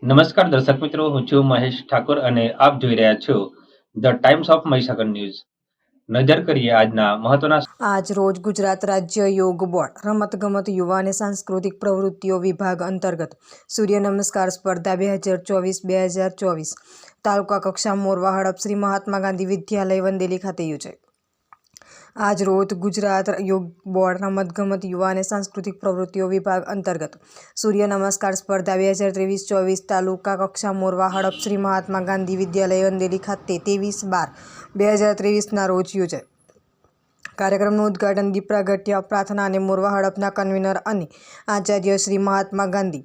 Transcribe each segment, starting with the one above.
નમસ્કાર દર્શક મિત્રો, હું છું મહેશ ઠાકોર અને આપ જોઈ રહ્યા છો the times of Mahisagar news. નજર કરીએ આજના મહત્વના. આજ રોજ ગુજરાત રાજ્ય યોગ બોર્ડ રમતગમત યુવા અને સાંસ્કૃતિક પ્રવૃત્તિઓ વિભાગ અંતર્ગત સૂર્ય નમસ્કાર સ્પર્ધા 2024 તાલુકા કક્ષા મોરવા હડપ શ્રી મહાત્મા ગાંધી વિદ્યાલય વંદેલી ખાતે યોજાઈ. આજ રોજ ગુજરાત યોગ બોર્ડ રમતગમત યુવા અને સાંસ્કૃતિક પ્રવૃત્તિઓ વિભાગ અંતર્ગત સૂર્ય નમસ્કાર સ્પર્ધા 2023-24 તાલુકા કક્ષા મોરવા હડપ શ્રી મહાત્મા ગાંધી વિદ્યાલય વંદેલી ખાતે 23/12/2023 રોજ યોજાઈ. કાર્યક્રમનું ઉદ્ઘાટન દીપ પ્રાગટ્ય પ્રાર્થના અને મોરવા હડપના કન્વીનર અને આચાર્ય શ્રી મહાત્મા ગાંધી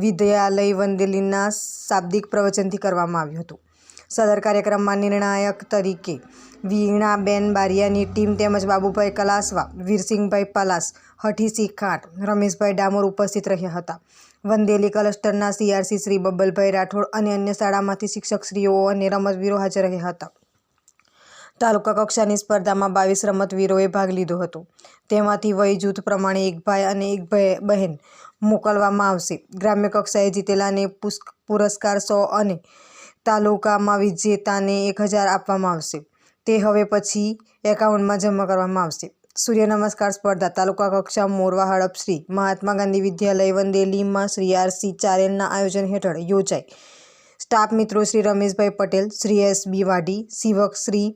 વિદ્યાલય વંદેલીના શાબ્દિક પ્રવચનથી કરવામાં આવ્યું હતું. સદર કાર્યક્રમમાં નિર્ણાયક તરીકે વીણાબેન બારિયાની ટીમ તેમજ બાબુભાઈ કલાસવા, વીરસિંહભાઈ પલાસ, હઠીસિંહ ખાંટ, રમેશભાઈ ડામોર ઉપસ્થિત રહ્યા હતા. વંદેલી ક્લસ્ટરના CRC શ્રી બબ્બલભાઈ રાઠોડ અને અન્ય શાળામાંથી શિક્ષકશ્રીઓ અને રમતવીરો હાજર રહ્યા હતા. તાલુકા કક્ષાની સ્પર્ધામાં 22 રમતવીરોએ ભાગ લીધો હતો. તેમાંથી વય જૂથ પ્રમાણે એક ભાઈ અને એક બહેન મોકલવામાં આવશે. ગ્રામ્ય કક્ષાએ જીતેલાને પુરસ્કાર 100 અને તાલુકામાં વિજેતાને 1000 આપવામાં આવશે. તે હવે પછી એકાઉન્ટમાં જમા કરવામાં આવશે. સૂર્ય નમસ્કાર સ્પર્ધા તાલુકા કક્ષા મોરવા હડપ શ્રી મહાત્મા ગાંધી વિદ્યાલય વંદેલીમાં શ્રી RC ચારેલના આયોજન હેઠળ યોજાઈ. સ્ટાફ મિત્રો શ્રી રમેશભાઈ પટેલ, શ્રી SB વાઢી, સેવક શ્રી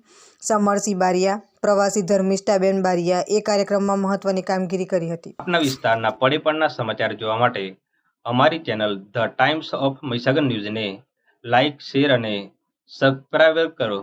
સમરસિંહ બારિયા, પ્રવાસી ધર્મિષ્ઠાબેન બારિયા એ કાર્યક્રમમાં મહત્વની કામગીરી કરી હતી. આપના વિસ્તારના પડે સમાચાર જોવા માટે અમારી channel the times of Mahisagar ન્યૂઝને લાઇક, શેર અને સબસ્ક્રાઇબ કરો.